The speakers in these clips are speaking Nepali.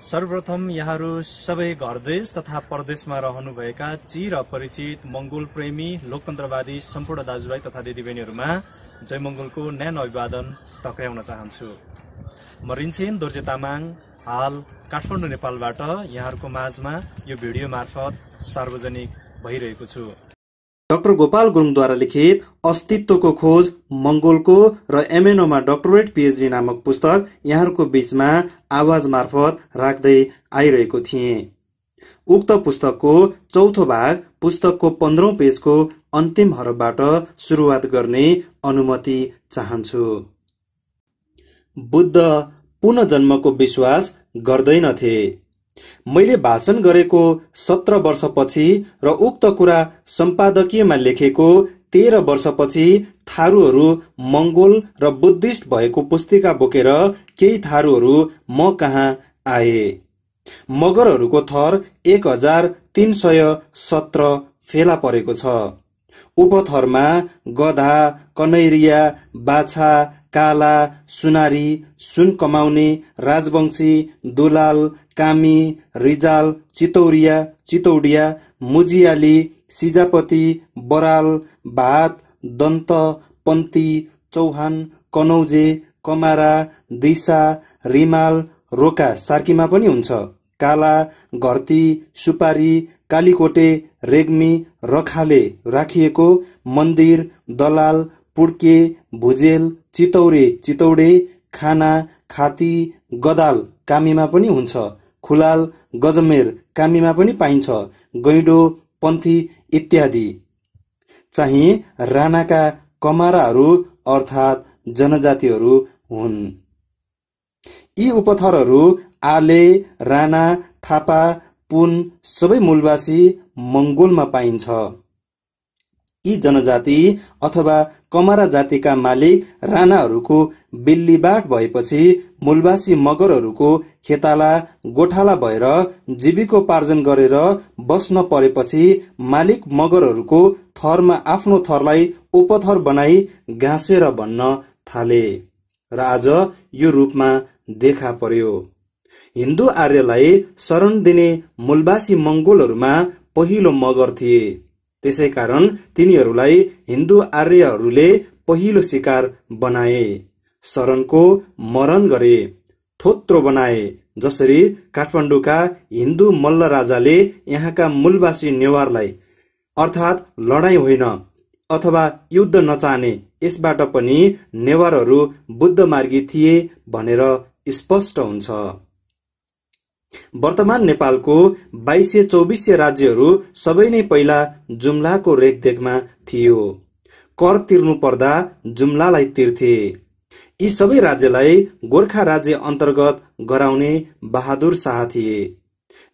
सर्वप्रथम यहाँहरू सबै घरदेश तथा परदेशमा रहनुभएका चिर परिचित मंगोल प्रेमी लोकतन्त्रवादी सम्पूर्ण दाजुभाइ तथा दिदीबहिनीहरूमा जय मंगोलको न्यानो अभिवादन टक्राउन चाहन्छु। म रिन्छेन दोर्जे तामाङ हाल काठमाडौँ नेपालबाट यहाँहरूको माझमा यो भिडियो मार्फत सार्वजनिक भइरहेको छु। डाक्टर गोपाल गुरुङद्वारा लिखित अस्तित्वको खोज मंगोलको र एमएनओमा डक्टरेट पीएचडी नामक पुस्तक यहाँहरूको बीचमा आवाज मार्फत राख्दै आइरहेको थिएँ। उक्त पुस्तकको चौथो भाग पुस्तकको 15औं पेजको अन्तिम हरफबाट सुरुवात गर्ने अनुमति चाहन्छु। बुद्ध पुनर्जन्मको विश्वास गर्दैनथे। मैले भाषण गरेको 17 वर्षपछि र उक्त कुरा सम्पादकीयमा लेखेको 13 वर्षपछि थारूहरू मंगोल र बुद्धिस्ट भएको पुस्तिका बोकेर केही थारूहरू म कहाँ आए। मगरहरूको थर 1317 फेला परेको छ। उपथरमा गधा, कनैरिया, बाछा, काला, सुनारी, सुन कमाउने, राजवंशी, दुलाल, कामी, रिजाल, चितौरिया, चितौडिया, मुजियाली, सिजापति, बराल, भात, दन्त, पन्ती, चौहान, कनौजे, कमारा, दिशा, रिमाल, रोका सार्कीमा पनि हुन्छ, काला, घर्ती, सुपारी, कालीकोटे, रेग्मी, रखाले राखिएको, मन्दिर, दलाल, पुड्के, भुजेल, चितौरे, चितौडे, खाना, खाती, गदाल कामीमा पनि हुन्छ, खुलाल, गजमेर कामीमा पनि पाइन्छ, गैडो, पन्थी इत्यादि चाहिँ राणाका कमाराहरू अर्थात् जनजातिहरू हुन्। यी उपथरहरू आले, राणा, थापा, पुन सबै मूलवासी मंगोलमा पाइन्छ। यी जनजाति अथवा कमारा जातिका मालिक राणाहरूको बिल्लीबाट भएपछि मूलवासी मगरहरूको खेताला गोठाला भएर जीविकोपार्जन गरेर बस्न परेपछि मालिक मगरहरूको थरमा आफ्नो थरलाई उपथर बनाई गाँसेर भन्न थाले र आज यो रूपमा देखा पर्यो। हिन्दू आर्यलाई शरण दिने मूलवासी मंगोलहरूमा पहिलो मगर थिए। त्यसै कारण तिनीहरूलाई हिन्दू आर्यहरूले पहिलो शिकार बनाए, शरणको मरण गरे, थोत्रो बनाए। जसरी काठमाडौँका हिन्दू मल्ल राजाले यहाँका मूलवासी नेवारलाई अर्थात् लडाईँ होइन अथवा युद्ध नचाहने यसबाट पनि नेवारहरू बुद्धमार्गी थिए भनेर स्पष्ट हुन्छ। वर्तमान नेपालको 2224 राज्यहरू सबै नै पहिला जुम्लाको रेखदेखमा थियो। कर तिर्नु पर्दा जुम्लालाई तिर्थे। यी सबै राज्यलाई गोर्खा राज्य अन्तर्गत गराउने बहादुर शाह थिए।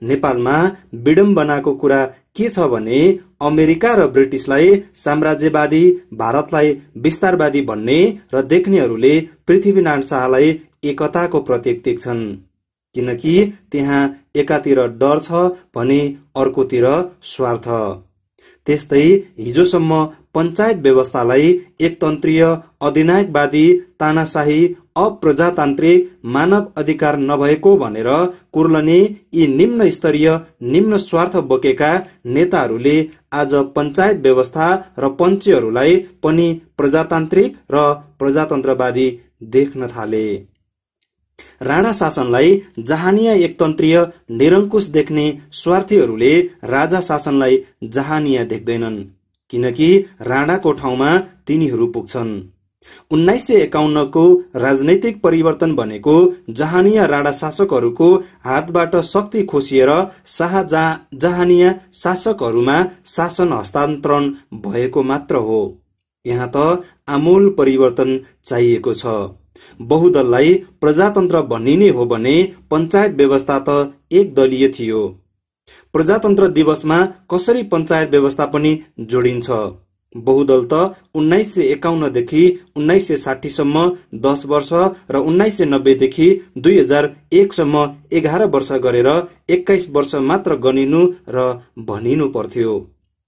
नेपालमा विडम्बनाको कुरा के छ भने अमेरिका र ब्रिटिसलाई साम्राज्यवादी, भारतलाई विस्तारवादी भन्ने र देख्नेहरूले पृथ्वीनारायण शाहलाई एकताको प्रतीक देख्छन्, किनकि त्यहाँ एकातिर डर छ भने अर्कोतिर स्वार्थ। त्यस्तै हिजोसम्म पञ्चायत व्यवस्थालाई एकतन्त्रीय, अधिनायकवादी, तानाशाही, अप्रजातान्त्रिक, मानव अधिकार नभएको भनेर कुर्लने यी निम्न स्तरीय, निम्न स्वार्थ बोकेका नेताहरूले आज पञ्चायत व्यवस्था र पञ्चहरूलाई पनि प्रजातान्त्रिक र प्रजातन्त्रवादी देख्न थाले। राणा शासनलाई जहानिया, एकतन्त्रीय, निरङ्कुश देख्ने स्वार्थीहरूले राजा शासनलाई जहानिया देख्दैनन्, किनकि राणाको ठाउँमा तिनीहरू पुग्छन्। 1951 को राजनैतिक परिवर्तन भनेको जहानिया राणा शासकहरूको हातबाट शक्ति खोसिएर जहानिया शासकहरूमा शासन हस्तान्तरण भएको मात्र हो। यहाँ त आमूल परिवर्तन चाहिएको छ। बहुदललाई प्रजातन्त्र भनिने हो भने पञ्चायत व्यवस्था त एक दलीय थियो। प्रजातन्त्र दिवसमा कसरी पञ्चायत व्यवस्था पनि जोडिन्छ? बहुदल त 1951 देखि 1960 सम्म 10 वर्ष र 1990 देखि 2001 सम्म 11 वर्ष गरेर 21 वर्ष मात्र गनिनु र भनिनु पर्थ्यो।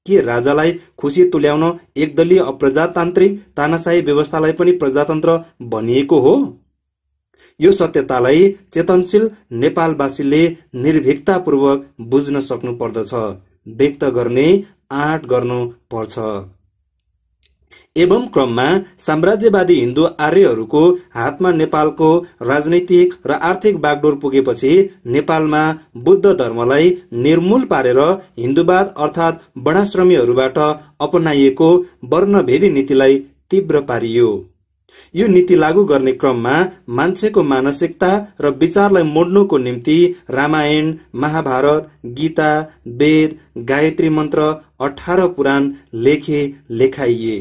के राजालाई खुसी तुल्याउन एकदलीय अप्रजातान्त्रिक तानाशाही व्यवस्थालाई पनि प्रजातन्त्र भनिएको हो? यो सत्यतालाई चेतनशील नेपालवासीले निर्भीकतापूर्वक बुझ्न सक्नु पर्दछ, व्यक्त गर्ने आँट गर्नु पर्छ। एवं क्रममा साम्राज्यवादी हिन्दू आर्यहरूको हातमा नेपालको राजनैतिक र आर्थिक बागडोर पुगेपछि नेपालमा बुद्ध धर्मलाई निर्मूल पारेर हिन्दूवाद अर्थात वर्णाश्रमीहरूबाट अपनाइएको वर्णभेदी नीतिलाई तीव्र पारियो। यो नीति लागू गर्ने क्रममा मान्छेको मानसिकता र विचारलाई मोड्नुको निम्ति रामायण, महाभारत, गीता, वेद, गायत्री मन्त्र, 18 पुराण लेखाइए।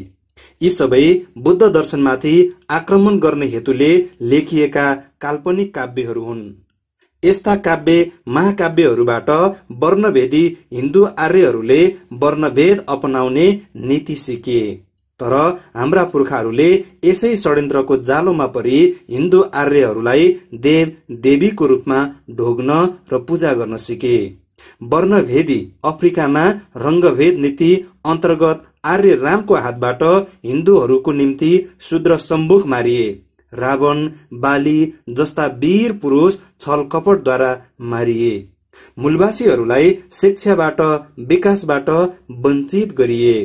यी सबै बुद्ध दर्शनमाथि आक्रमण गर्ने हेतुले लेखिएका काल्पनिक काव्यहरू हुन्। यस्ता काव्य महाकाव्यहरूबाट वर्णभेदी हिन्दू आर्यहरूले वर्णभेद अपनाउने नीति सिके। तर हाम्रा पुर्खाहरूले यसै षड्यन्त्रको जालोमा परि हिन्दू आर्यहरूलाई देव देवीको रूपमा ढोग्न र पूजा गर्न सिके। वर्णभेदी अफ्रिकामा रङ्गभेद नीति अन्तर्गत आर्य रामको हातबाट हिन्दूहरूको निम्ति शूद्र सम्मुख मारिए। रावण, बाली जस्ता वीर पुरुष छल कपटद्वारा मारिए। मूलवासीहरूलाई शिक्षाबाट विकासबाट वञ्चित गरिए।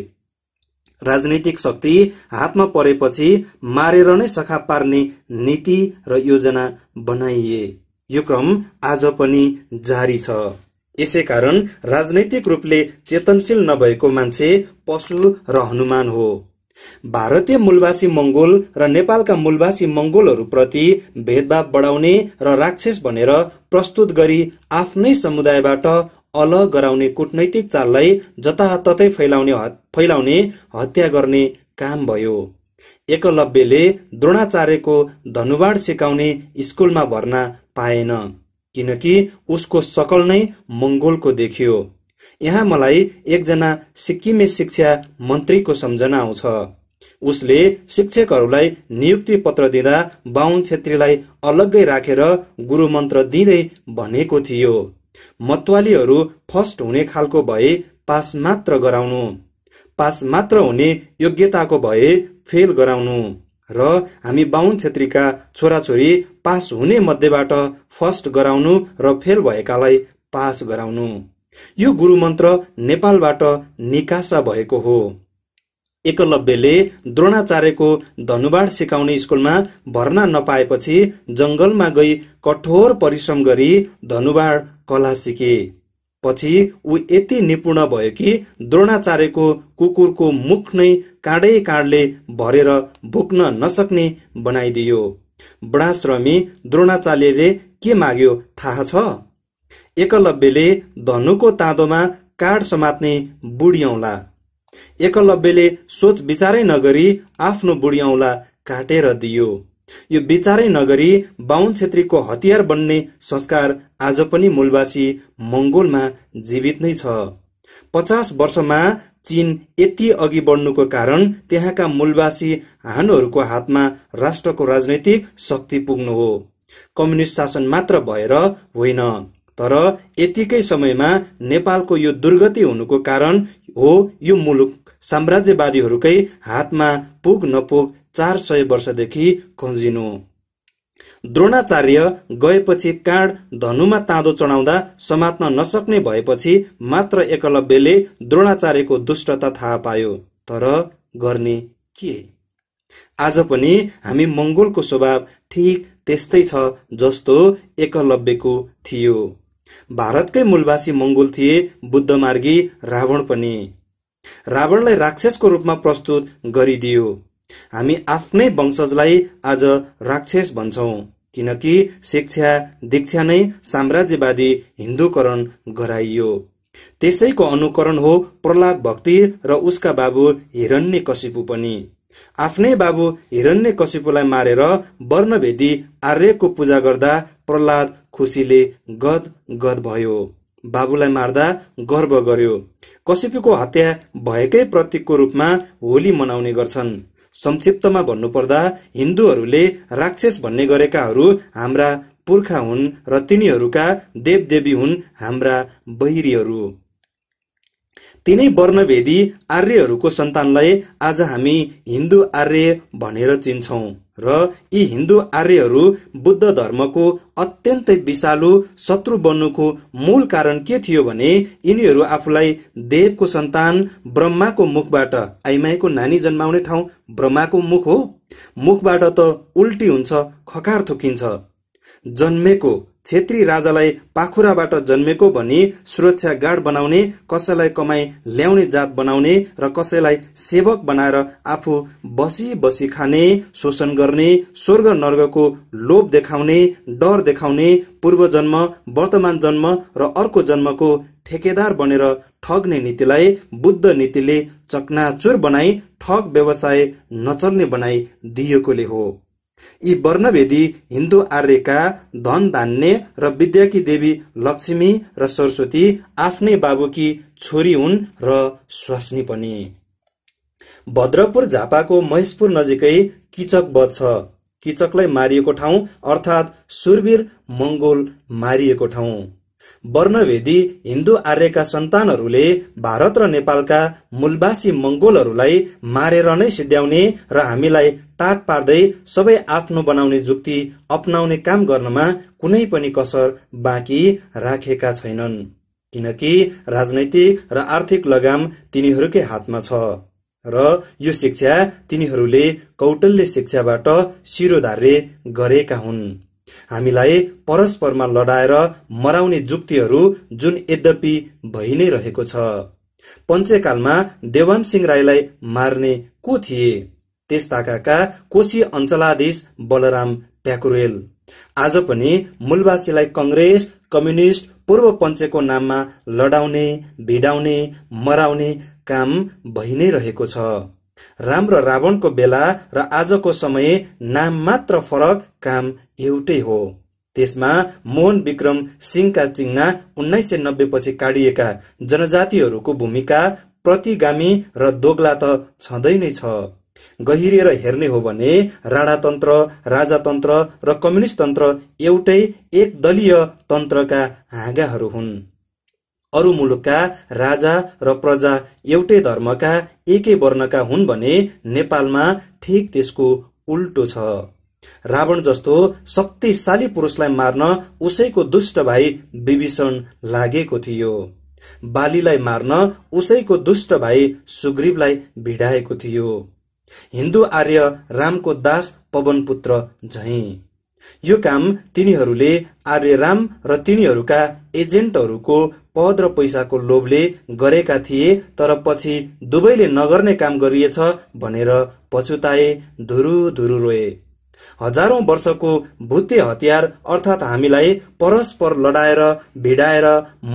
राजनैतिक शक्ति हातमा परेपछि मारेर नै सखा पार्ने नीति र योजना बनाइए। यो क्रम आज पनि जारी छ। यसै कारण राजनैतिक रूपले चेतनशील नभएको मान्छे पशु र हनुमान हो। भारतीय मूलवासी मंगोल र नेपालका मूलवासी मंगोलहरूप्रति भेदभाव बढाउने र राक्षस भनेर प्रस्तुत गरी आफ्नै समुदायबाट अलग गराउने कूटनैतिक चाललाई जताततै फैलाउने हत्या गर्ने काम भयो। एकलव्यले द्रोणाचार्यको धनुवाड सिकाउने स्कुलमा भर्ना पाएन, किनकि उसको शकल नै मंगोलको देखियो। यहाँ मलाई एकजना सिक्किमे शिक्षा मन्त्रीको सम्झना आउँछ। उसले शिक्षकहरूलाई नियुक्ति पत्र दिँदा बाहुन छेत्रीलाई अलग्गै राखेर गुरु मन्त्र दिँदै भनेको थियो, मतवालीहरू फर्स्ट हुने खालको भए पास मात्र गराउनु, पास मात्र हुने योग्यताको भए फेल गराउनु र हामी बाहुन छेत्रीका छोराछोरी पास हुने मध्येबाट फर्स्ट गराउनु र फेल भएकालाई पास गराउनु। यो गुरु मन्त्र नेपालबाट निकासा भएको हो। एकलव्यले द्रोणाचार्यको धनुवाड सिकाउने स्कुलमा भर्ना नपाएपछि जंगलमा गई कठोर परिश्रम गरी धनुवाड कला सिके। पछि ऊ यति निपुण भयो कि द्रोणाचार्यको कुकुरको मुख नै काँडले भरेर भुक्न नसक्ने बनाइदियो। वर्णाश्रमी द्रोणाचार्यले के माग्यो थाहा छ? एकलव्यले धनुको ताँदोमा काड समात्ने बुढी औँला। एकलव्यले सोच विचारै नगरी आफ्नो बुढी औँला काटेर दियो। यो विचारै नगरी बाहुन छेत्रीको हतियार बन्ने संस्कार आज पनि मूलवासी मंगोलमा जीवित नै छ। 50 वर्षमा चीन यति अघि बढ्नुको कारण त्यहाँका मूलवासी हानहरूको हातमा राष्ट्रको राजनैतिक शक्ति पुग्नु हो। कम्युनिस्ट शासन मात्र भएर होइन, तर यतिकै समयमा नेपालको यो दुर्गति हुनुको कारण हो यो मुलुक साम्राज्यवादीहरूकै हातमा पुग नपुग 400 वर्षदेखि खन्जिनु। द्रोणाचार्य गएपछि काँड धनुमा ताँदो चढाउँदा समात्न नसक्ने भएपछि मात्र एकलव्यले द्रोणाचार्यको दुष्टता थाहा पायो। तर गर्ने के? आज पनि हामी मंगोलको स्वभाव ठीक त्यस्तै छ जस्तो एकलव्यको थियो। भारतकै मूलवासी मंगोल थिए बुद्धमार्गी रावण पनि। रावणलाई राक्षसको रूपमा प्रस्तुत गरिदियो। हामी आफ्नै वंशजलाई आज राक्षस भन्छौं, किनकि शिक्षा दीक्षा नै साम्राज्यवादी हिन्दूकरण गराइयो। त्यसैको अनुकरण हो प्रहलाद भक्ति र उसका बाबु हिरण्यकशिपु पनि। आफ्नै बाबु हिरण्यकशिपुलाई मारेर वर्णभेदी आर्यको पूजा गर्दा प्रहलाद खुसीले गद भयो। बाबुलाई मार्दा गर्व गर्यो। कशिपुको हत्या भएकै प्रतीकको रूपमा होली मनाउने गर्छन्। संक्षिप्तमा भन्नुपर्दा हिन्दूहरूले राक्षस भन्ने गरेकाहरू हाम्रा पुर्खा हुन् र तिनीहरूका देवदेवी हुन् हाम्रा बैरीहरू। तिनै वर्णभेदी आर्यहरूको सन्तानलाई आज हामी हिन्दू आर्य भनेर चिन्छौं। र यी हिन्दू आर्यहरू बुद्ध धर्मको अत्यन्तै विषालु शत्रु बन्नुको मूल कारण के थियो भने यिनीहरू आफूलाई देवको सन्तान ब्रह्माको मुखबाट, आइमाईको नानी जन्माउने ठाउँ ब्रह्माको मुख हो, मुखबाट त उल्टी हुन्छ, खकार थुकिन्छ, जन्मेको क्षेत्री राजालाई पाखुराबाट जन्मेको भनी सुरक्षा गार्ड बनाउने, कसैलाई कमाई ल्याउने जात बनाउने र कसैलाई सेवक बनाएर आफू बसी बसी खाने, शोषण गर्ने, स्वर्ग नर्गको लोभ देखाउने, डर देखाउने, पूर्व जन्म, वर्तमान जन्म र अर्को जन्मको ठेकेदार बनेर ठग्ने नीतिलाई बुद्ध नीतिले चकनाचुर बनाई ठग व्यवसाय नचल्ने बनाई दिएकोले हो। यी वर्णभेदी हिन्दू आर्यका धन धान्य र विद्याकी देवी लक्ष्मी र सरस्वती आफ्नै बाबुकी छोरी हुन् र स्वास्नी पनि। भद्रपुर झापाको महेशपुर नजिकै किचक बध छ। किचकलाई मारिएको ठाउँ अर्थात् सुरवीर मंगोल मारिएको ठाउँ। वर्णभेदी हिन्दू आर्यका सन्तानहरूले भारत र नेपालका मूलवासी मंगोलहरूलाई मारेर नै सिद्ध्याउने र हामीलाई टाट पार्दै सबै आफ्नो बनाउने जुक्ति अपनाउने काम गर्नमा कुनै पनि कसर बाँकी राखेका छैनन्, किनकि राजनैतिक र आर्थिक लगाम तिनीहरूकै हातमा छ र यो शिक्षा तिनीहरूले कौटल्य शिक्षाबाट शिरोधार्य गरेका हुन्। हामीलाई परस्परमा लडाएर मराउने जुक्तिहरू जुन यद्यपि भइ नै रहेको छ। पञ्चेकालमा देवान सिंह राईलाई मार्ने को थिए? त्यस ताकाका कोशी अञ्चलाधीश बलराम प्याकुरेल। आज पनि मूलवासीलाई कंग्रेस, कम्युनिस्ट, पूर्व पञ्चेको नाममा लडाउने, भिडाउने, मराउने काम भइ नै रहेको छ। राम र रावणको बेला र आजको समय नाम मात्र फरक, काम एउटै हो। त्यसमा मोहन विक्रम सिंहका चिन्ह 1990 पछि काटिएका जनजातिहरूको भूमिका प्रतिगामी र दोग्ला त छँदै नै छ। गहिरिएर हेर्ने हो भने राणातन्त्र, राजातन्त्र र कम्युनिस्ट तन्त्र एउटै एक दलीय तन्त्रका हाँगाहरू हुन्। अरू मुलुकका राजा र प्रजा एउटै धर्मका, एकै वर्णका हुन् भने नेपालमा ठिक त्यसको उल्टो छ। रावण जस्तो शक्तिशाली पुरुषलाई मार्न उसैको दुष्ट भाइ विभीषण लागेको थियो। बालीलाई मार्न उसैको दुष्ट भाइ सुग्रीवलाई भिडाएको थियो। हिन्दू आर्य रामको दास पवनपुत्र झैं। यो काम तिनीहरूले आर्य राम र तिनीहरूका एजेन्टहरूको पद र पैसाको लोभले गरेका थिए, तर पछि दुवैले नगर्ने काम गरिएछ भनेर पछुताए, धुरु धुरु रोए। हजारौं वर्षको भुते हतियार अर्थात् हामीलाई परस्पर लडाएर, भिडाएर,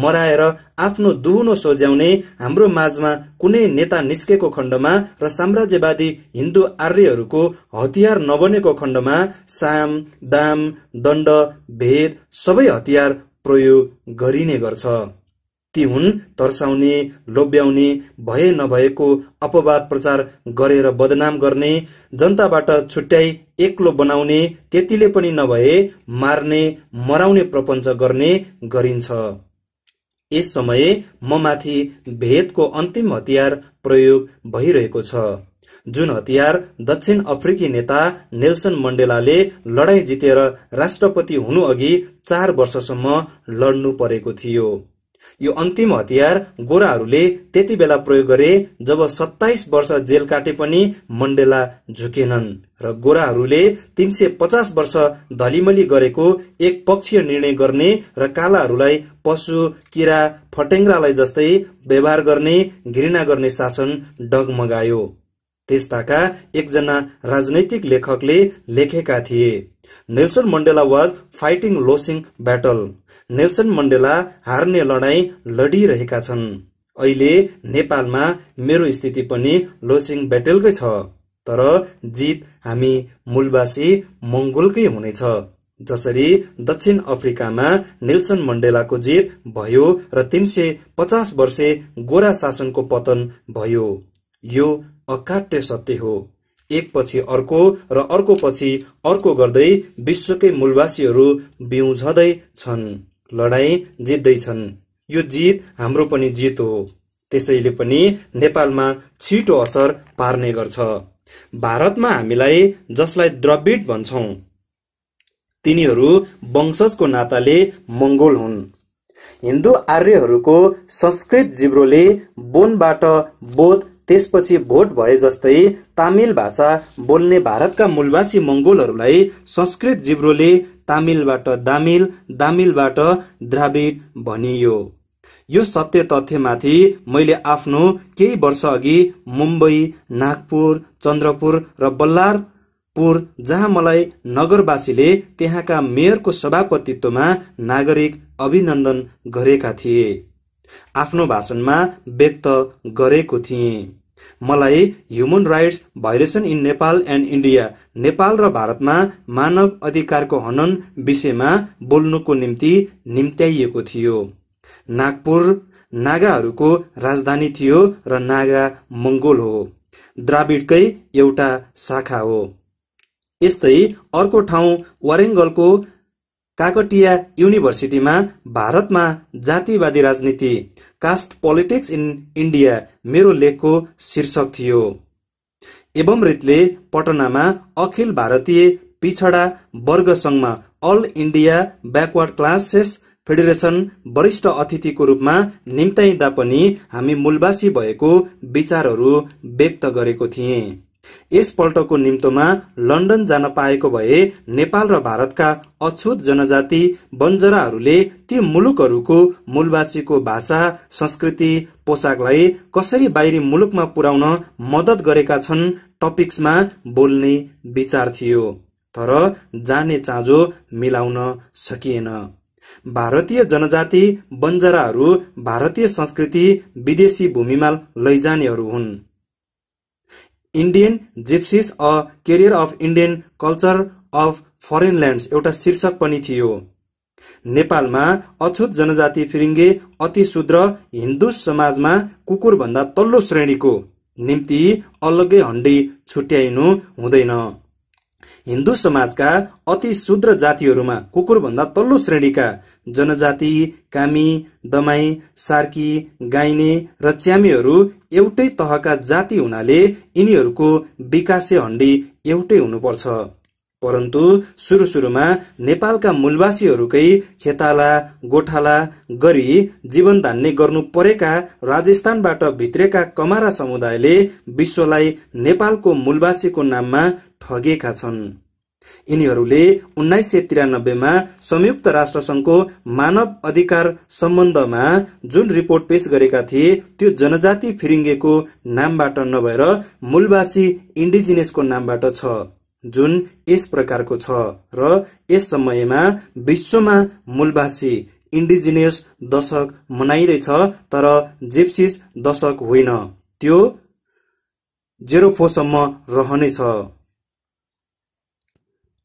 मराएर आफ्नो दुहुनो सोझ्याउने हाम्रो माझमा कुनै नेता निस्केको खण्डमा र साम्राज्यवादी हिन्दू आर्यहरूको हतियार नबनेको खण्डमा साम, दाम, दण्ड, भेद सबै हतियार प्रयोग गरिने गर्छ। ती हुन् तर्साउने, लोभ्याउने, भए नभएको अपवाद प्रचार गरेर बदनाम गर्ने, जनताबाट छुट्याई एक्लो बनाउने, त्यतिले पनि नभए मार्ने, मराउने प्रपञ्च गर्ने गरिन्छ। यस समय ममाथि भेदको अन्तिम हतियार प्रयोग भइरहेको छ, जुन हतियार दक्षिण अफ्रिकी नेता नेल्सन मण्डेलाले लडाईँ जितेर राष्ट्रपति हुनु अघि 4 वर्षसम्म लड्नु परेको थियो। यो अन्तिम हतियार गोराहरूले त्यति बेला प्रयोग गरे जब 27 वर्ष जेल काटे पनि मण्डेला झुकेनन् र गोराहरूले 350 वर्ष धलिमली गरेको एक पक्षीय निर्णय गर्ने र कालाहरूलाई पशु, किरा, फटेङ्ग्रालाई जस्तै व्यवहार गर्ने, घृणा गर्ने शासन डगमगायो। त्यस्ताका एकजना राजनैतिक लेखकले लेखेका थिए, Nelson Mandela was fighting losing battle. Nelson Mandela हार्ने लडाईँ लडिरहेका छन्। अहिले नेपालमा मेरो स्थिति पनि लोसिङ ब्याटलकै छ, तर जित हामी मूलवासी मंगोलकै हुनेछ। जसरी दक्षिण अफ्रिकामा नेल्सन मण्डेलाको जित भयो र 350 वर्षे गोरा शासनको पतन भयो। यो अकाट्य सत्य हो। एक पछि अर्को र अर्को पछि अर्को गर्दै विश्वकै मूलवासीहरू बिउझदै छन्, लडाईँ जित्दैछन्। यो जित हाम्रो पनि जित हो। त्यसैले पनि नेपालमा छिटो असर पार्ने गर्छ। भारतमा हामीलाई जसलाई द्रविड भन्छौं तिनीहरू वंशजको नाताले मंगोल हुन्। हिन्दू आर्यहरूको संस्कृत जिब्रोले बोनबाट बोध त्यसपछि भोट भए जस्तै तामिल भाषा बोल्ने भारतका मूलवासी मंगोलहरूलाई संस्कृत जिब्रोले तामिलबाट दामिल, दामिलबाट द्राविड भनियो। यो सत्य तथ्यमाथि मैले आफ्नो केही वर्ष अघि मुम्बई, नागपुर, चन्द्रपुर र बल्लारपुर, जहाँ मलाई नगरवासीले त्यहाँका मेयरको सभापतित्वमा नागरिक अभिनन्दन गरेका थिए, आफ्नो भाषणमा व्यक्त गरेको थिएँ। मलाई human rights violation in Nepal and India, Nepal र भारतमा मानव अधिकारको हनन विषयमा बोल्नुको निम्ति निम्त्याइएको थियो। नागपुर नागाहरूको राजधानी थियो र नागा मंगोल हो, द्राविडकै एउटा शाखा हो। यस्तै अर्को ठाउँ वारेङ्गलको काकटिया युनिभर्सिटीमा भारतमा जातिवादी राजनीति, कास्ट पोलिटिक्स इन इन्डिया मेरो लेखको शीर्षक थियो। एवं रीतले पटनामा अखिल भारतीय पिछडा वर्ग संघमा all India backward classes federation वरिष्ठ अतिथिको रूपमा निम्ताइँदा पनि हामी मूलवासी भएको विचारहरू व्यक्त गरेको थिएँ। यसपल्टको निम्तोमा लन्डन जान पाएको भए नेपाल र भारतका अछुत जनजाति बन्जराहरूले ती मुलुकहरूको मूलवासीको भाषा, संस्कृति, पोसाकलाई कसरी बाहिरी मुलुकमा पुर्याउन मद्दत गरेका छन् टपिक्समा बोल्ने विचार थियो, तर जाने चाँजो मिलाउन सकिएन। भारतीय जनजाति बन्जराहरू भारतीय संस्कृति विदेशी भूमिमा लैजानेहरू हुन्। Indian gypsies a carrier of Indian culture of foreign lands एउटा शीर्षक पनि थियो। नेपालमा अछुत जनजाति फिरिङ्गे अति शूद्र हिन्दू समाजमा कुकुर भन्दा तल्लो श्रेणीको निम्ति अलग्गै हण्डी छुट्याइनु हुँदैन। हिन्दू समाजका अति शूद्र जातिहरूमा कुकुर भन्दा तल्लो श्रेणीका जनजाति कामी, दमाई, सार्की, गाइने र च्यामीहरू एउटै तहका जाति हुनाले यिनीहरूको विकासे हण्डी एउटै हुनुपर्छ। परन्तु सुरुमा नेपालका मूलवासीहरूकै खेताला गोठाला गरी जीवन धान्ने गर्नु परेका राजस्थानबाट भित्रेका कमारा समुदायले विश्वलाई नेपालको मूलवासीको नाममा ठगेका छन्। यिनीहरूले 1993 संयुक्त राष्ट्र संघको मानव अधिकार सम्बन्धमा जुन रिपोर्ट पेश गरेका थिए त्यो जनजाति फिरिङ्गेको नामबाट नभएर मूलवासी इन्डिजिनियसको नामबाट छ, जुन यस प्रकारको छ र यस समयमा विश्वमा मूलवासी इन्डिजिनियस दशक मनाइँदैछ, तर जिप्सिस दशक होइन, त्यो 04 सम्म रहनेछ।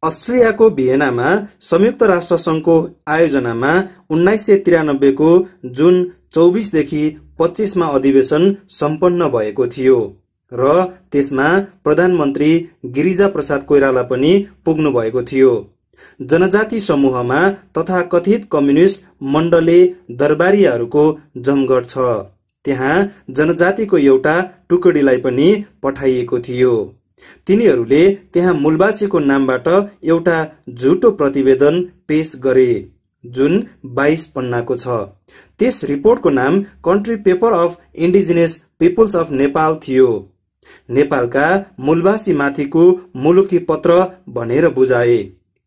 अस्ट्रियाको भियनामा संयुक्त राष्ट्र संघको आयोजनामा 1993 को जुन 24 देखि 25 मा अधिवेशन सम्पन्न भएको थियो र त्यसमा प्रधानमन्त्री गिरिजा प्रसाद कोइराला पनि पुग्नु भएको थियो। जनजाति समूहमा तथा कथित कम्युनिस्ट मण्डले दरबारीहरूको जमघट छ। त्यहाँ जनजातिको एउटा टुकडीलाई पनि पठाइएको थियो। तिनीहरूले त्यहाँ मूलवासीको नामबाट एउटा झुटो प्रतिवेदन पेश गरे, जुन 22 पन्नाको छ। त्यस रिपोर्टको नाम country paper of indigenous peoples of Nepal थियो। नेपालका मूलवासी माथिको मुलुकी पत्र भनेर बुझाए।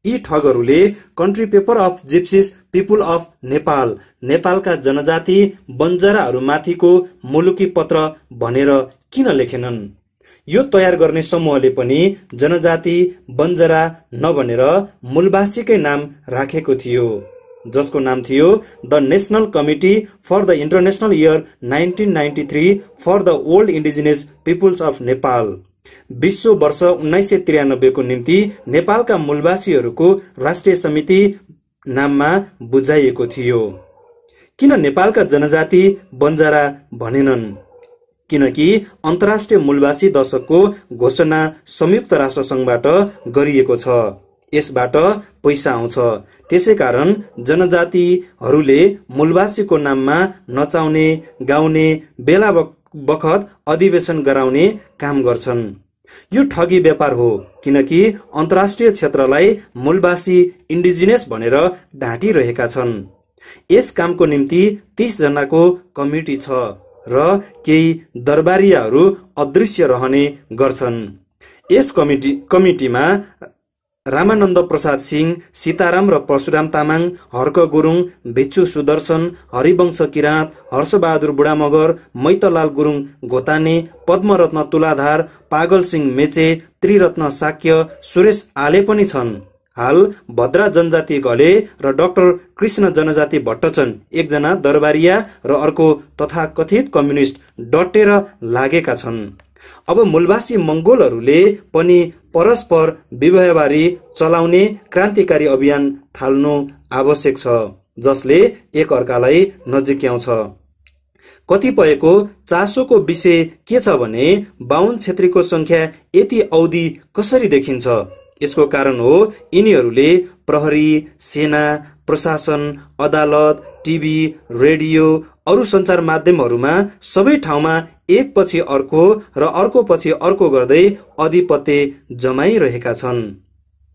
यी ठगहरूले country paper of gypsies people of Nepal, नेपालका जनजाति बन्जराहरू माथिको मुलुकी पत्र भनेर किन लेखेनन्? यो तयार गर्ने समूहले पनि जनजाति बन्जरा नभनेर मूलवासीकै नाम राखेको थियो, जसको नाम थियो the national committee for the international year 1993 for the old indigenous peoples of Nepal. विश्व वर्ष 1993 को निम्ति नेपालका मूलवासीहरूको राष्ट्रिय समिति नाममा बुझाइएको थियो। किन नेपालका जनजाति बन्जारा भनेनन्? किनकि अन्तर्राष्ट्रिय मूलवासी दशकको घोषणा संयुक्त राष्ट्र संघबाट गरिएको छ, यसबाट पैसा आउँछ। त्यसैकारण जनजातिहरूले मूलवासीको नाममा नचाउने, गाउने, बेला बखत अधिवेशन गराउने काम गर्छन्। यो ठगी व्यापार हो, किनकि अन्तर्राष्ट्रिय क्षेत्रलाई मूलवासी इन्डिजिनस भनेर ढाँटिरहेका छन्। यस कामको निम्ति 30 जनाको कमिटी छ र केही दरबारियाहरू अदृश्य रहने गर्छन्। यस कमिटीमा रामानन्द प्रसाद सिंह, सीताराम र परशुराम तामाङ, हर्क गुरुङ, भिक्षु सुदर्शन, हरिवंश किराँत, हर्षबहादुर बुढामगर, मैतलाल गुरुङ गोताने, पद्मरत्न तुलाधार, पागल सिंह मेचे, त्रिरत्न साक्य, सुरेश आले पनि छन्। हाल भद्रा जनजाति घले र डाक्टर कृष्ण जनजाति भट्टचन, एकजना दरबारिया र अर्को तथाकथित कम्युनिस्ट डटेर लागेका छन्। अब मूलवासी मंगोलहरूले पनि परस्पर विवाहबारी चलाउने क्रान्तिकारी अभियान थाल्नु आवश्यक छ, जसले एक अर्कालाई नजिक्याउँछ। कतिपयको चासोको विषय के छ भने बाहुन क्षेत्रीको संख्या यति औधी कसरी देखिन्छ? यसको कारण हो यिनीहरूले प्रहरी, सेना, प्रशासन, अदालत, टिभी, रेडियो, अरू सञ्चार माध्यमहरूमा सबै ठाउँमा एक पछि अर्को र अर्को पछि अर्को गर्दै आधिपत्य जमाइरहेका छन्।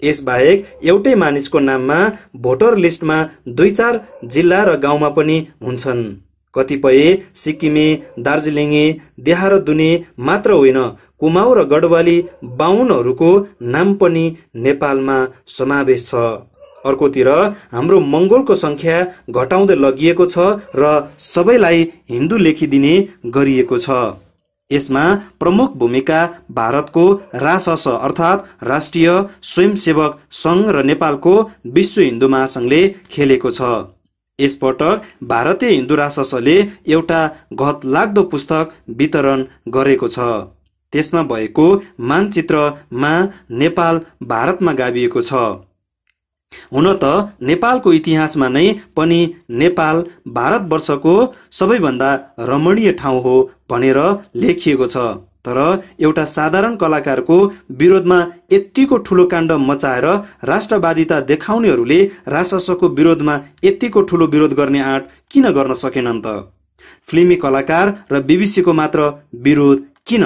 यसबाहेक एउटै मानिसको नाममा भोटर लिस्टमा 2-4 जिल्ला र गाउँमा पनि हुन्छन्। कतिपय सिक्किमे, दार्जिलिङे, देहारदुने मात्र होइन, कुमाउ र गढवाली बाहुनहरूको नाम पनि नेपालमा समावेश छ। अर्कोतिर हाम्रो मंगोलको संख्या घटाउँदै लगिएको छ र सबैलाई हिन्दू लेखिदिने गरिएको छ। यसमा प्रमुख भूमिका भारतको रासस अर्थात् राष्ट्रिय स्वयंसेवक संघ र नेपालको विश्व हिन्दू महासंघले खेलेको छ। यसपटक भारतीय हिन्दू राससले एउटा घतलाग्दो पुस्तक वितरण गरेको छ। त्यसमा भएको मानचित्रमा नेपाल भारतमा गाभिएको छ। हुन त नेपालको इतिहासमा नै पनि नेपाल भारतवर्षको सबैभन्दा रमणीय ठाउँ हो भनेर लेखिएको छ, तर एउटा साधारण कलाकारको विरोधमा यतिको ठूलो काण्ड मचाएर राष्ट्रवादिता देखाउनेहरूले राससको विरोधमा यतिको ठूलो विरोध गर्ने आँट किन गर्न सकेनन् त? फिल्मी कलाकार र बीबीसीको मात्र विरोध किन?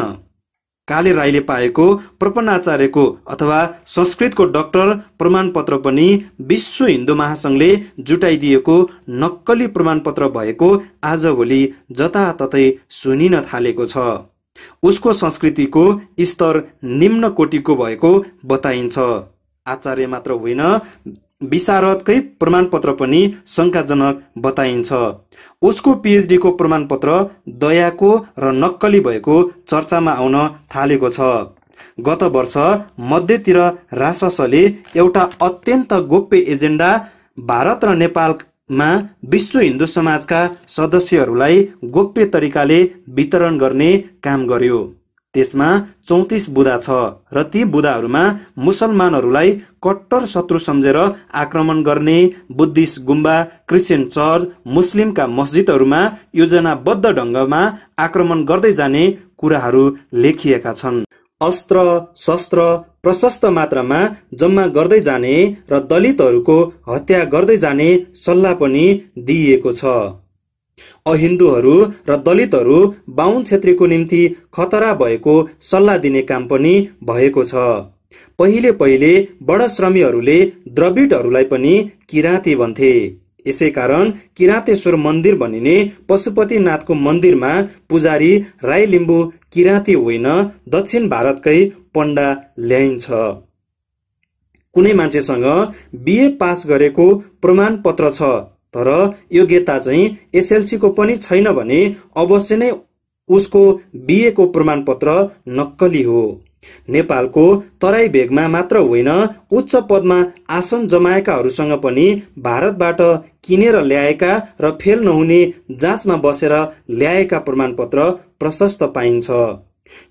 काले राईले पाएको प्रपन्नाचार्यको अथवा संस्कृतको डाक्टर प्रमाणपत्र पनि विश्व हिन्दू महासंघले जुटाइदिएको नक्कली प्रमाणपत्र भएको आजभोलि जताततै सुनिन थालेको छ। उसको संस्कृतिको स्तर निम्न कोटिको भएको बताइन्छ। आचार्य मात्र होइन, विशारदकै प्रमाणपत्र पनि शंकाजनक बताइन्छ। उसको पीएचडी को प्रमाणपत्र दयाको र नक्कली भएको चर्चामा आउन थालेको छ। गत वर्ष मध्यतिर राससले एउटा अत्यन्त गोप्य एजेन्डा भारत र नेपालमा विश्व हिन्दू समाजका सदस्यहरूलाई गोप्य तरिकाले वितरण गर्ने काम गर्यो। त्यसमा 34 बुदा छ र ती बुदाहरूमा मुसलमानहरूलाई कट्टर शत्रु सम्झेर आक्रमण गर्ने, बुद्धिस्ट गुम्बा, क्रिश्चियन चर्च, मुस्लिमका मस्जिदहरूमा योजनाबद्ध ढंगमा आक्रमण गर्दै जाने कुराहरू लेखिएका छन्। अस्त्र शस्त्र प्रशस्त मात्रामा जम्मा गर्दै जाने र दलितहरूको हत्या गर्दै जाने सल्लाह पनि दिइएको छ। अहिन्दूहरू र दलितहरू बाहुन क्षेत्रीको निम्ति खतरा भएको सल्लाह दिने काम पनि भएको छ। पहिले बडश्रमीहरूले द्रविडहरूलाई पनि किराँती भन्थे। यसै कारण किराँतेश्वर मन्दिर भनिने पशुपतिनाथको मन्दिरमा पुजारी राई लिम्बू किराँती होइन, दक्षिण भारतकै पण्डा ल्याइन्छ। कुनै मान्छेसँग बीए पास गरेको प्रमाणपत्र छ तर योग्यता चाहिँ एसएलसी को पनि छैन भने अवश्य नै उसको बीए को प्रमाणपत्र नक्कली हो। नेपालको तराई भेगमा मात्र होइन, उच्च पदमा आसन जमाएकाहरूसँग पनि भारतबाट किनेर ल्याएका र फेल नहुने जाँचमा बसेर ल्याएका प्रमाणपत्र प्रशस्त पाइन्छ।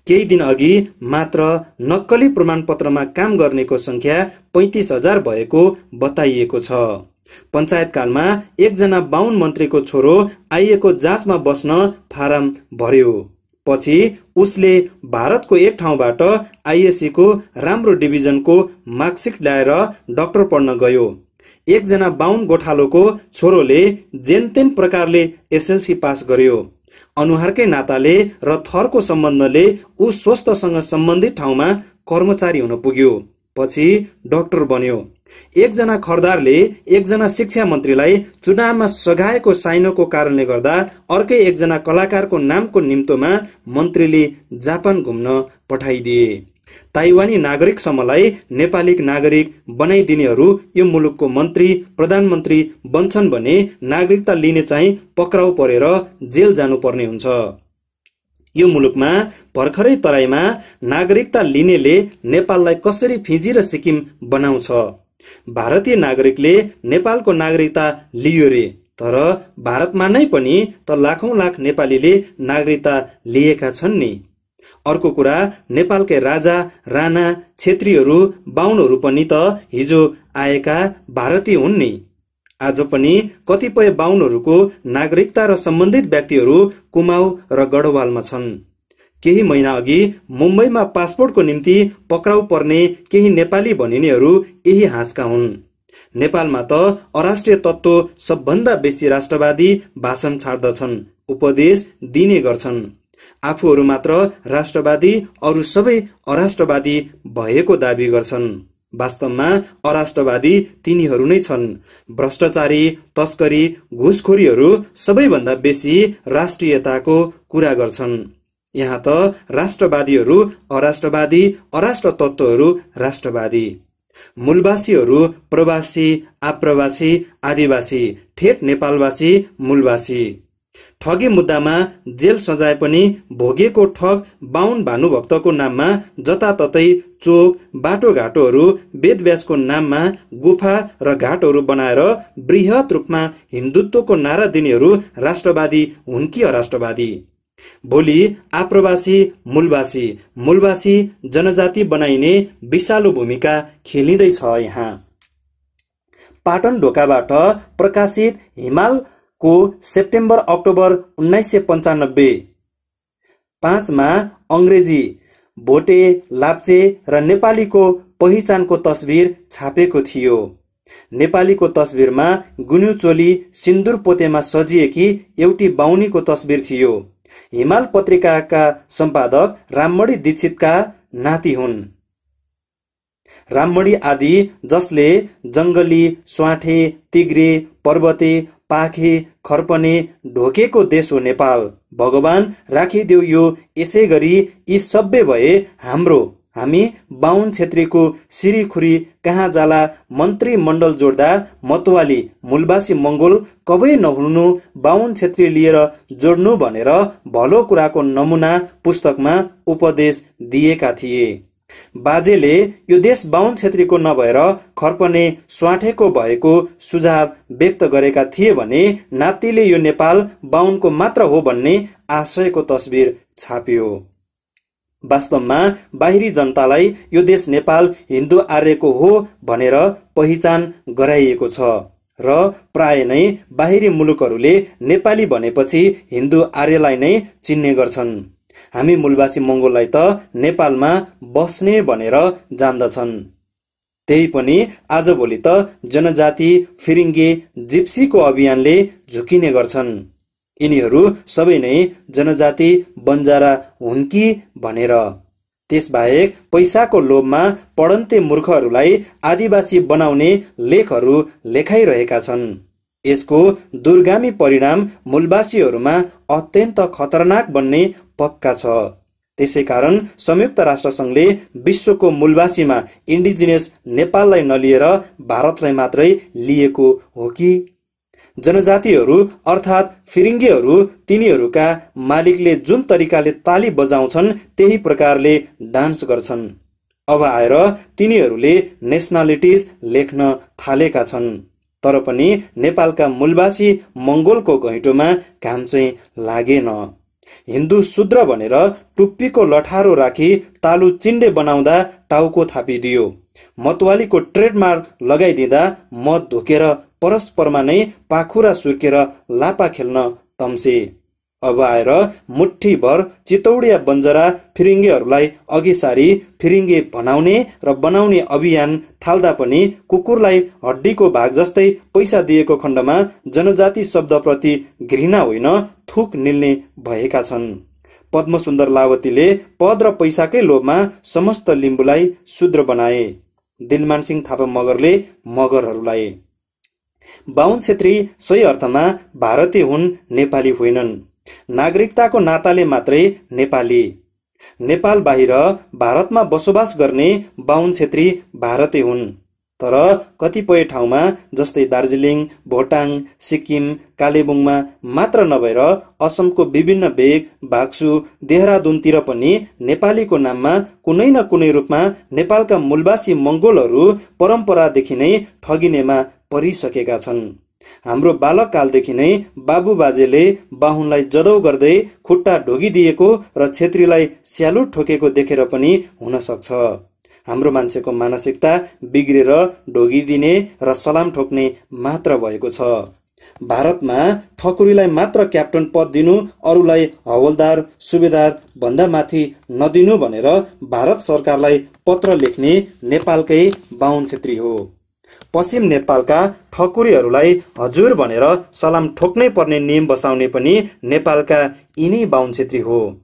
केही दिन अघि मात्र नक्कली प्रमाणपत्रमा काम गर्नेको संख्या 35,000 भएको बताइएको छ। पञ्चायतकालमा एकजना बाहुन मन्त्रीको छोरो आइएको जाँचमा बस्न फारम भर्यो। पछि उसले भारतको एक ठाउँबाट आइएससी को राम्रो डिभिजनको मार्कसिट ल्याएर डाक्टर पढ्न गयो। एकजना बाहुन गोठालोको छोरोले जेनतेन प्रकारले एसएलसी पास गर्यो। अनुहारकै नाताले र थरको सम्बन्धले ऊ स्वस्थसँग सम्बन्धित ठाउँमा कर्मचारी हुन पुग्यो। पछि डाक्टर बन्यो। एकजना खरदारले एकजना शिक्षा मन्त्रीलाई चुनावमा सघाएको साइनोको कारणले गर्दा अर्कै एकजना कलाकारको नामको निम्तोमा मन्त्रीले जापान घुम्न पठाइदिए। ताइवानी नागरिक समूहलाई नेपाली नागरिक बनाइदिनेहरू यो मुलुकको मन्त्री प्रधानमन्त्री बन्छन् भने नागरिकता लिने चाहिँ पक्राउ परेर जेल जानुपर्ने हुन्छ। यो मुलुकमा भर्खरै तराईमा नागरिकता लिनेले नेपाललाई कसरी फिजी र सिक्किम बनाउँछ। भारतीय नागरिकले नेपालको नागरिकता लियो रे, तर भारतमा नै पनि त लाखौं लाख नेपालीले नागरिकता लिएका छन् नि। अर्को कुरा, नेपालकै राजा राणा क्षेत्रीहरू बाहुनहरू पनि त हिजो आएका भारतीय हुन् नि। आज पनि कतिपय बाहुनहरूको नागरिकता र सम्बन्धित व्यक्तिहरू कुमाऊ र गढवालमा छन्। केही महिना अघि मुम्बईमा पासपोर्टको निम्ति पक्राउ पर्ने केही नेपाली भनिनेहरू यही हाँसका हुन्। नेपालमा त अराष्ट्रिय तत्त्व सबभन्दा बेसी राष्ट्रवादी भाषण छाड्दछन्, उपदेश दिने गर्छन्। आफूहरू मात्र राष्ट्रवादी, अरू सबै अराष्ट्रवादी भएको दाबी गर्छन्। वास्तवमा अराष्ट्रवादी तिनीहरू नै छन्। भ्रष्टाचारी, तस्करी, घुसखोरीहरू सबैभन्दा बेसी राष्ट्रियताको कुरा गर्छन्। यहाँ त राष्ट्रवादीहरू अराष्ट्रवादी, अराष्ट्र तत्त्वहरू राष्ट्रवादी। मूलवासीहरू प्रवासी, आप्रवासी, आदिवासी, ठेट नेपालवासी, मूलवासी। ठगी मुद्दामा जेल सजाय पनि भोगेको ठग बाहुन भानुभक्तको नाममा जताततै चोक, बाटोघाटोहरू वेदव्यासको नाममा गुफा र घाटहरू बनाएर बृहत रूपमा हिन्दुत्वको नारा दिनेहरू राष्ट्रवादी हुन् कि अराष्ट्रवादी? भोलि आप्रवासी, मूलवासी, मूलवासी जनजाति बनाइने विशालु भूमिका खेलिँदैछ। यहाँ पाटन ढोकाबाट प्रकाशित हिमालको सेप्टेम्बर अक्टोबर 1995 5मा अङ्ग्रेजी भोटे, लाप्चे र नेपालीको पहिचानको तस्बिर छापेको थियो। नेपालीको तस्बिरमा गुन्यू चोली सिन्दुर पोतेमा सजिएकी एउटी बाहुनीको तस्बिर थियो। हिमाल पत्रिकाका सम्पादक राममणि दीक्षितका नाति हुन्। राममणि आदि, जसले जंगली, स्वाठे, तिग्रे, पर्वते, पाखे, खर्पने, ढोकेको देश हो नेपाल, भगवान राखिदेऊ यो यसै गरी यी सभ्य भए हामी बाहुन क्षेत्रीको सिरीखुरी कहाँ जाला, मन्त्री मण्डल जोड्दा मतवाली, मूलवासी मंगोल कबै नहुनु, बाहुन क्षेत्री लिएर जोड्नु भनेर भलो कुराको नमुना पुस्तकमा उपदेश दिएका थिए। बाजेले यो देश बाहुन क्षेत्रीको नभएर खर्पने, स्वाठेको भएको सुझाव व्यक्त गरेका थिए भने नातिले यो नेपाल बाहुनको मात्र हो भन्ने आशयको तस्बिर छापियो। वास्तवमा बाहिरी जनतालाई यो देश नेपाल हिन्दू आर्यको हो भनेर पहिचान गराइएको छ र प्राय नै बाहिरी मुलुकहरूले नेपाली भनेपछि हिन्दू आर्यलाई नै चिन्ने गर्छन्। हामी मूलवासी मंगोललाई त नेपालमा बस्ने भनेर जान्दछन्। त्यही पनि आजभोलि त जनजाति, फिरिङ्गे, जिप्सीको अभियानले झुकिने गर्छन्। यिनीहरू सबै नै जनजाति बन्जारा हुन् कि भनेर। त्यसबाहेक पैसाको लोभमा पढन्ते मूर्खहरूलाई आदिवासी बनाउने लेखहरू लेखाइरहेका छन्। यसको दूरगामी परिणाम मूलवासीहरूमा अत्यन्त खतरनाक बन्ने पक्का छ। त्यसैकारण संयुक्त राष्ट्र संघले विश्वको मूलवासीमा इन्डिजिनियस नेपाललाई नलिएर भारतलाई मात्रै लिएको हो कि? जनजातिहरू अर्थात् फिरिङ्गेहरू तिनीहरूका मालिकले जुन तरिकाले ताली बजाउँछन् त्यही प्रकारले डान्स गर्छन्। अब आएर तिनीहरूले नेसनालिटिज लेख्न थालेका छन्। तर पनि नेपालका मूलवासी मंगोलको घैँटोमा घाम चाहिँ लागेन। हिन्दू शूद्र भनेर टुप्पीको लठारो राखी तालु चिन्डे बनाउँदा टाउको थापिदियो। मतवालीको ट्रेडमार्क लगाइदिँदा मत धोकेर परस्परमा नै पाखुरा सुर्केर लापा खेल्न तम्से। अब आएर मुठ्ठीभर चितौडिया बन्जरा फिरिङ्गेहरूलाई अघि सारी फिरिङ्गे बनाउने र बनाउने अभियान थाल्दा पनि कुकुरलाई हड्डीको भाग जस्तै पैसा दिएको खण्डमा जनजाति शब्दप्रति घृणा होइन थुक निल्ने भएका छन्। पद्मसुन्दर लावतीले पद र पैसाकै लोभमा समस्त लिम्बूलाई शूद्र बनाए। दिलमान सिंह थापा मगरले मगरहरूलाई। बाहुन छेत्री सही अर्थमा भारतीय हुन्, नेपाली होइनन्। नागरिकताको नाताले मात्रै नेपाली। नेपाल बाहिर भारतमा बसोबास गर्ने बाहुन छेत्री भारतीय हुन्, तर कतिपय ठाउँमा जस्तै दार्जिलिङ, भोटाङ, सिक्किम, कालेबुङमा मात्र नभएर असमको विभिन्न भेग, बाक्सु, देहरादुनतिर पनि नेपालीको नाममा कुनै न कुनै रूपमा नेपालका मूलवासी मंगोलहरू परम्परादेखि नै ठगिनेमा परिसकेका छन्। हाम्रो बालककालदेखि नै बाबुबाजेले बाहुनलाई जदौ गर्दै खुट्टा ढोगिदिएको र छेत्रीलाई स्यालुट ठोकेको देखेर पनि हुन सक्छ। हाम्रो मान्छेको मानसिकता बिग्रेर ढोगिदिने र सलाम ठोक्ने मात्र भएको छ। भारतमा ठकुरीलाई मात्र क्याप्टन पद दिनु, अरूलाई हवलदार, सुबेदार भन्दा माथि नदिनु भनेर भारत सरकारलाई पत्र लेख्ने नेपालकै बाहुन छेत्री हो। पश्चिम नेपालका ठकुरीहरूलाई हजुर भनेर सलाम ठोक्नै पर्ने नियम बसाउने पनि नेपालका यिनी बाहुन छेत्री हो।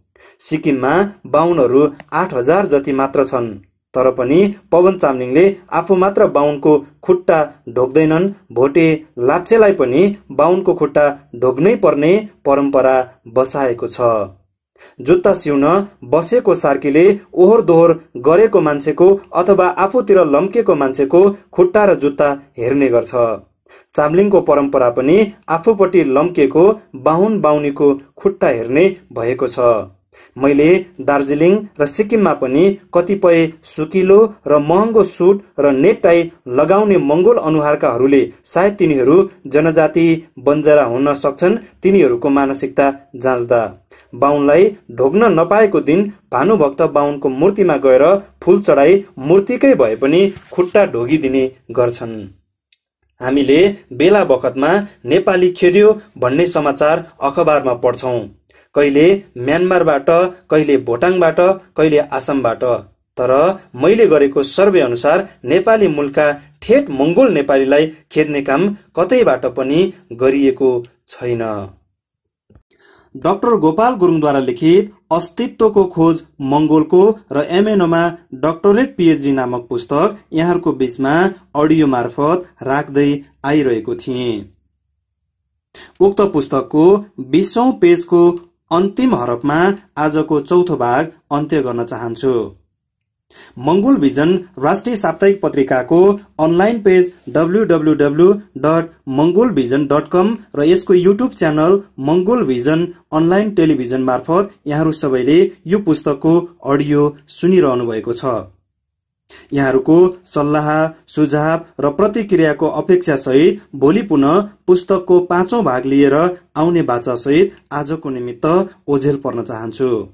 सिक्किममा बाहुनहरू 8000 जति मात्र छन्, तर पनि पवन चामलिङले आफू मात्र बाहुनको खुट्टा ढोक्दैनन्। भोटे लाप्चेलाई पनि बाहुनको खुट्टा ढोक्नै पर्ने परम्परा बसाएको छ। जुत्ता सिउन बसेको सार्कीले ओहोर दोहोर गरेको मान्छेको अथवा आफूतिर लम्केको मान्छेको खुट्टा र जुत्ता हेर्ने गर्छ। चामलिङको परम्परा पनि आफूपट्टि लम्केको बाहुन बाहुनीको खुट्टा हेर्ने भएको छ। मैले दार्जिलिङ र सिक्किममा पनि कतिपय सुकिलो र महँगो सुट र नेट टाई लगाउने मंगोल अनुहारकाहरूले सायद तिनीहरू जनजाति बन्जरा हुन सक्छन्, तिनीहरूको मानसिकता जाँच्दा बाहुनलाई ढोग्न नपाएको दिन भानुभक्त बाहुनको मूर्तिमा गएर फूल चढाई मूर्तिकै भए पनि खुट्टा ढोगिदिने गर्छन्। हामीले बेला बखतमा नेपाली खेद्यो भन्ने समाचार अखबारमा पढ्छौं, कहिले म्यानमारबाट, कहिले भोटाङबाट, कहिले आसामबाट। तर मैले गरेको सर्वे अनुसार नेपाली मूलका ठेट मंगोल नेपालीलाई खेद्ने काम कतैबाट पनि गरिएको छैन। डाक्टर गोपाल गुरुङद्वारा लिखित अस्तित्वको खोज मंगोलको र एमएनओमा डक्टरेट पीएचडी नामक पुस्तक यहाँहरूको बीचमा अडियो मार्फत राख्दै आइरहेको थिएँ। उक्त पुस्तकको 20औं पेजको अन्तिम हरफमा आजको चौथो भाग अन्त्य गर्न चाहन्छु। मंगोल भिजन राष्ट्रिय साप्ताहिक पत्रिकाको अनलाइन पेज www.mongolvision.com र यसको YouTube channel Mongol vision online television मार्फत यहाँहरू सबैले यो पुस्तकको अडियो सुनिरहनु भएको छ। यहाँहरूको सल्लाह, सुझाव र प्रतिक्रियाको अपेक्षा सहित भोलि पुनः पुस्तकको 5औं भाग लिएर आउने बाचा सहित आजको निमित्त ओझेल पर्न चाहन्छु।